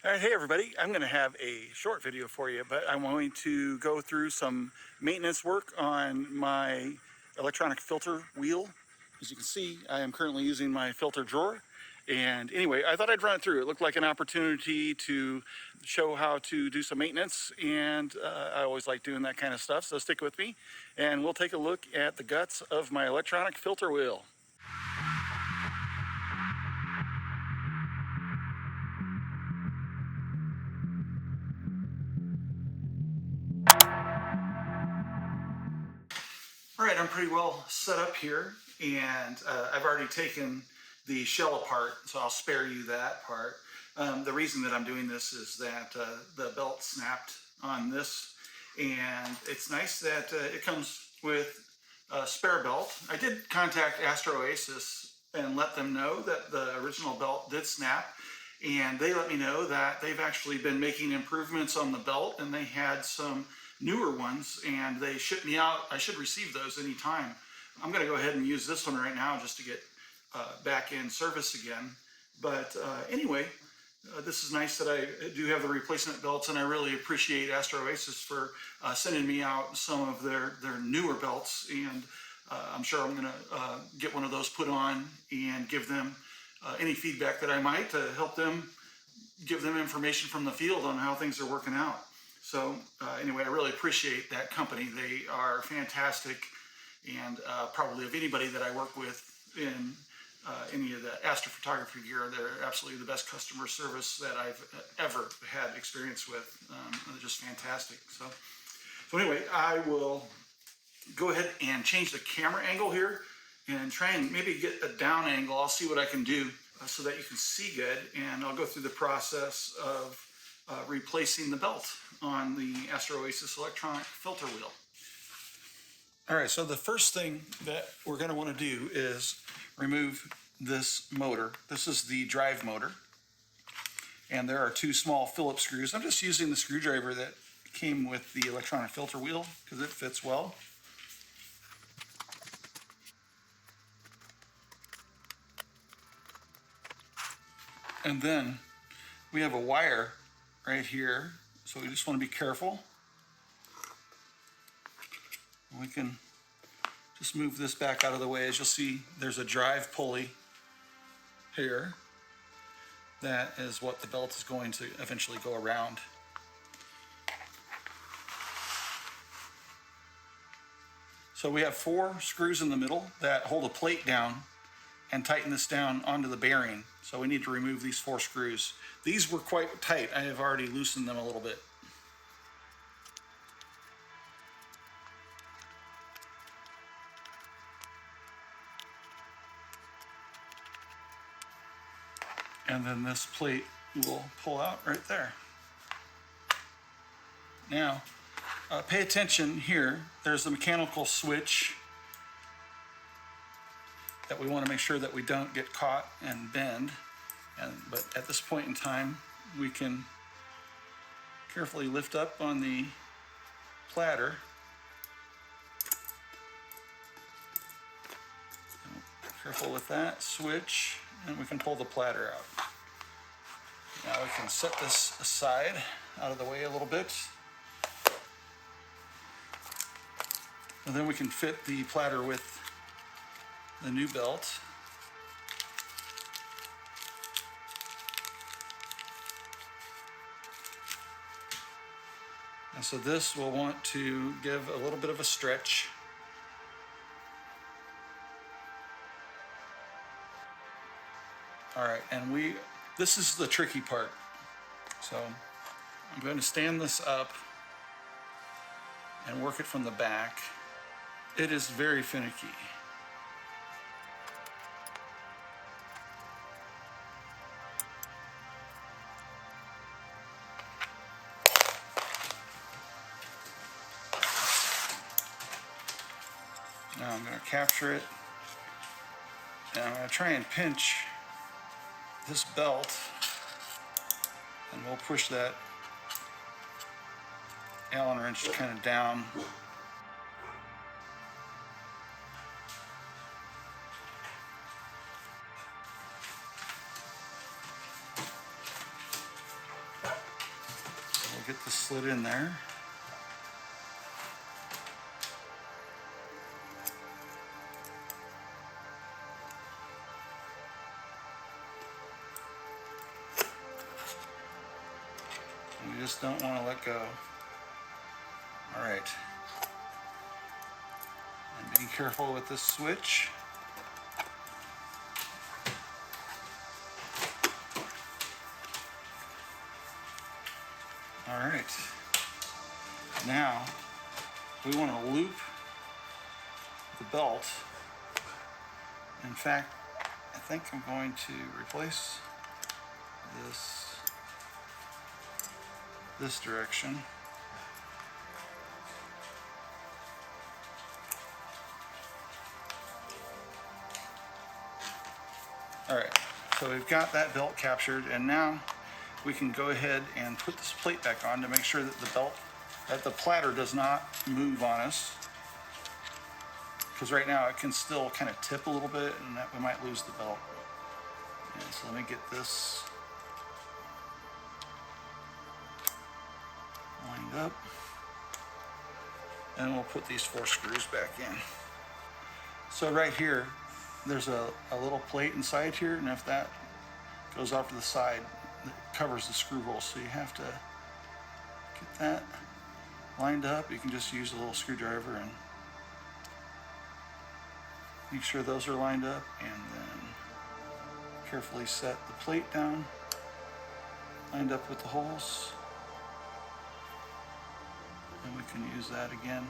All right, hey everybody, I'm going to have a short video for you, but I'm going to go through some maintenance work on my electronic filter wheel. As you can see, I am currently using my filter drawer. And anyway, I thought I'd run it through. It looked like an opportunity to show how to do some maintenance, and I always like doing that kind of stuff, so stick with me. And we'll take a look at the guts of my electronic filter wheel. All right, I'm pretty well set up here, and I've already taken the shell apart, so I'll spare you that part. The reason that I'm doing this is that the belt snapped on this, and it's nice that it comes with a spare belt. I did contact Astroasis and let them know that the original belt did snap, and they let me know that they've actually been making improvements on the belt, and they had some newer ones and they shipped me out. I should receive those anytime. I'm going to go ahead and use this one right now just to get back in service again. But anyway, this is nice that I do have the replacement belts, and I really appreciate Astroasis for sending me out some of their newer belts, and I'm sure I'm going to get one of those put on and give them any feedback that I might to help them, give them information from the field on how things are working out. So anyway, I really appreciate that company. They are fantastic, and probably of anybody that I work with in any of the astrophotography gear, they're absolutely the best customer service that I've ever had experience with. They're just fantastic. So anyway, I will go ahead and change the camera angle here and try and maybe get a down angle. I'll see what I can do so that you can see good, and I'll go through the process of replacing the belt on the Astroasis electronic filter wheel. All right, so the first thing that we're going to want to do is remove this motor. This is the drive motor, and there are two small Phillips screws. I'm just using the screwdriver that came with the electronic filter wheel because it fits well. And then we have a wire right here, so we just want to be careful. We can just move this back out of the way. As you'll see, there's a drive pulley here. That is what the belt is going to eventually go around. So we have 4 screws in the middle that hold a plate down and tighten this down onto the bearing. So we need to remove these 4 screws. These were quite tight. I have already loosened them a little bit. And then this plate will pull out right there. Now, pay attention here. There's a mechanical switch that we want to make sure that we don't get caught and bend. But at this point in time, we can carefully lift up on the platter. Careful with that switch, and we can pull the platter out. Now we can set this aside, out of the way a little bit. And then we can fit the platter with the new belt. And so this will want to give a little bit of a stretch. All right, and this is the tricky part. So I'm going to stand this up and work it from the back. It is very finicky. Now I'm going to capture it, and I'm going to try and pinch this belt, and we'll push that Allen wrench kind of down. get this slid in there. We just don't want to let go. All right. And be careful with this switch. All right. Now we want to loop the belt. In fact, I think I'm going to replace this direction. All right, so we've got that belt captured, and now we can go ahead and put this plate back on to make sure that the platter does not move on us. Because right now it can still kind of tip a little bit, and that we might lose the belt. And so let me get this lined up, and we'll put these 4 screws back in. So right here, there's a little plate inside here, and if that goes off to the side, it covers the screw hole. So you have to get that lined up. You can just use a little screwdriver and make sure those are lined up, and then carefully set the plate down, lined up with the holes. And we can use that again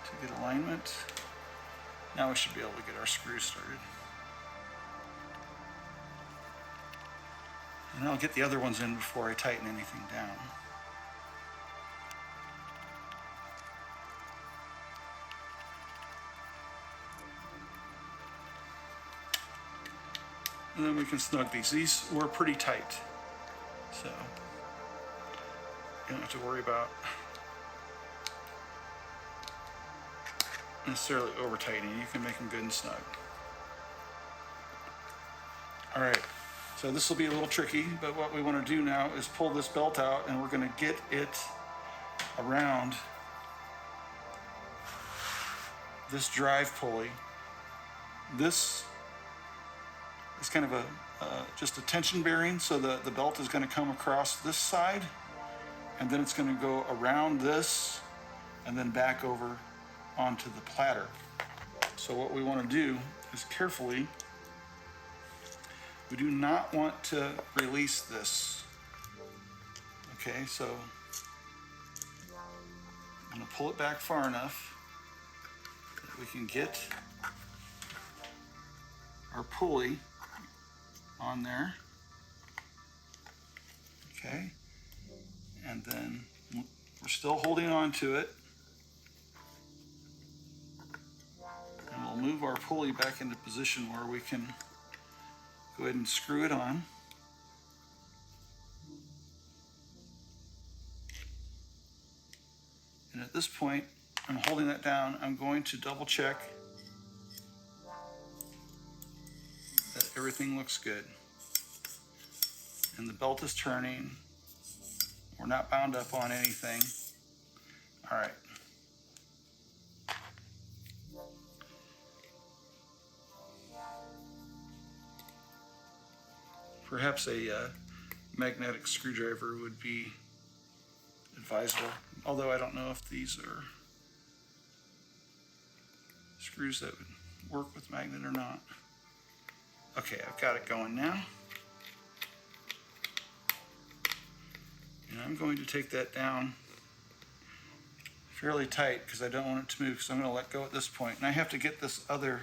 to get alignment. Now we should be able to get our screws started. And I'll get the other ones in before I tighten anything down. And then we can snug these. These were pretty tight, so you don't have to worry about necessarily over tightening. You can make them good and snug. All right, so this will be a little tricky, but what we want to do now is pull this belt out, and we're going to get it around this drive pulley. This is kind of just a tension bearing, so the belt is going to come across this side, and then it's going to go around this and then back over onto the platter. So what we want to do is carefully, we do not want to release this. Okay, so I'm going to pull it back far enough that we can get our pulley on there. Okay, and then we're still holding on to it, and we'll move our pulley back into position where we can go ahead and screw it on. And at this point, I'm holding that down. I'm going to double check that everything looks good. And the belt is turning. We're not bound up on anything. All right. Perhaps a magnetic screwdriver would be advisable, although I don't know if these are screws that would work with magnet or not. Okay, I've got it going now. And I'm going to take that down fairly tight because I don't want it to move, because I'm going to let go at this point. And I have to get this other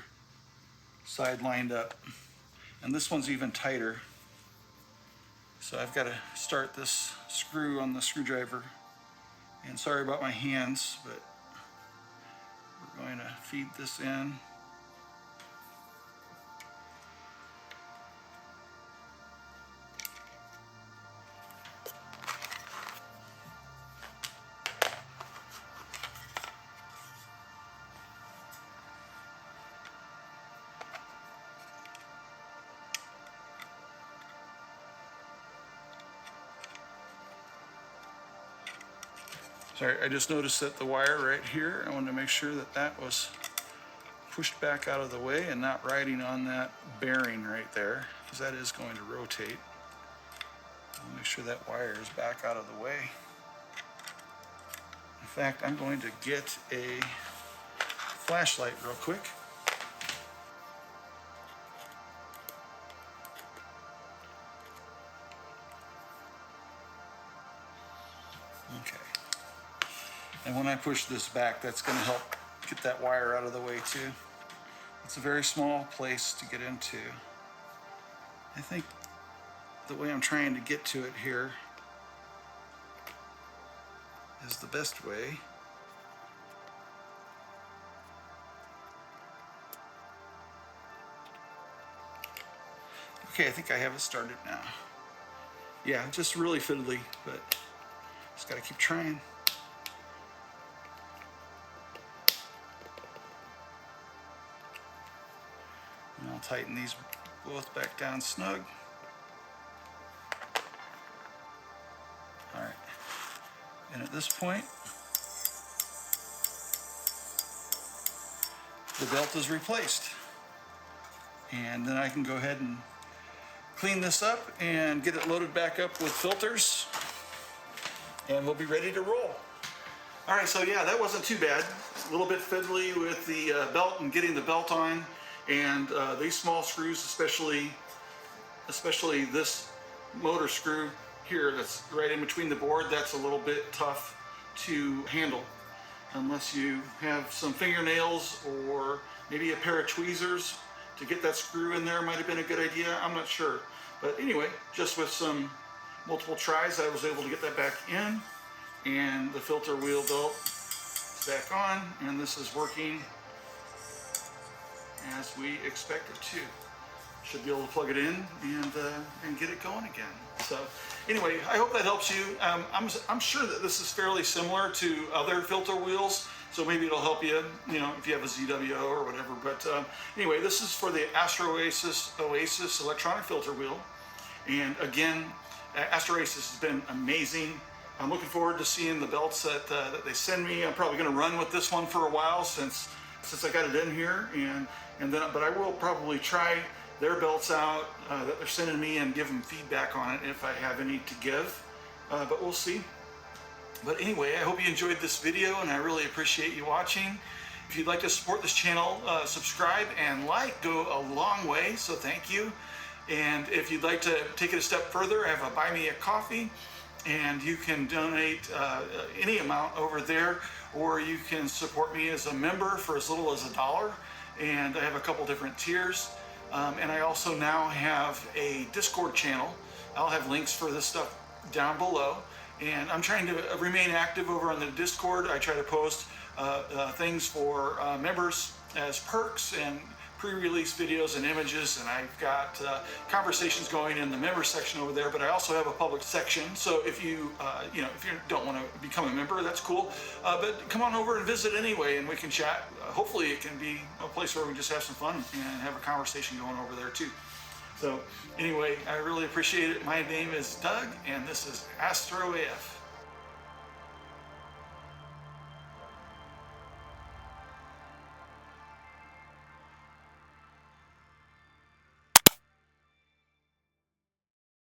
side lined up. And this one's even tighter. So I've got to start this screw on the screwdriver. And sorry about my hands, but we're going to feed this in. Sorry, I just noticed that the wire right here, I wanted to make sure that that was pushed back out of the way and not riding on that bearing right there, because that is going to rotate. I'll make sure that wire is back out of the way. In fact, I'm going to get a flashlight real quick. Okay. And when I push this back, that's going to help get that wire out of the way too. It's a very small place to get into. I think the way I'm trying to get to it here is the best way. Okay, I think I have it started now. Yeah, just really fiddly, but just gotta keep trying. And I'll tighten these both back down snug. All right, and at this point, the belt is replaced. And then I can go ahead and clean this up and get it loaded back up with filters, and we'll be ready to roll. All right, so yeah, that wasn't too bad. A little bit fiddly with the belt and getting the belt on, and these small screws, especially this motor screw here that's right in between the board, that's a little bit tough to handle. Unless you have some fingernails or maybe a pair of tweezers to get that screw in there might have been a good idea. I'm not sure. But anyway, just with some multiple tries, I was able to get that back in, and the filter wheel belt is back on, and this is working as we expect it to. Should be able to plug it in and get it going again. So anyway, I hope that helps you. I'm sure that this is fairly similar to other filter wheels, so maybe it'll help you, if you have a ZWO or whatever. But anyway, this is for the Astroasis Oasis electronic filter wheel. And again, Astroasis has been amazing. I'm looking forward to seeing the belts that they send me. I'm probably going to run with this one for a while since I got it in here, but I will probably try their belts out that they're sending me and give them feedback on it if I have any to give. But we'll see. But anyway, I hope you enjoyed this video, and I really appreciate you watching. If you'd like to support this channel, subscribe and like go a long way, so thank you. And if you'd like to take it a step further, I have a Buy Me a Coffee, and you can donate any amount over there, or you can support me as a member for as little as $1. And I have a couple different tiers. And I also now have a Discord channel. I'll have links for this stuff down below. And I'm trying to remain active over on the Discord. I try to post things for members as perks and pre-release videos and images, and I've got conversations going in the member section over there, but I also have a public section. So if you if you don't want to become a member, that's cool, but come on over and visit anyway, and we can chat. Hopefully it can be a place where we just have some fun and have a conversation going over there too. So anyway, I really appreciate it. My name is Doug, and this is AstroAF.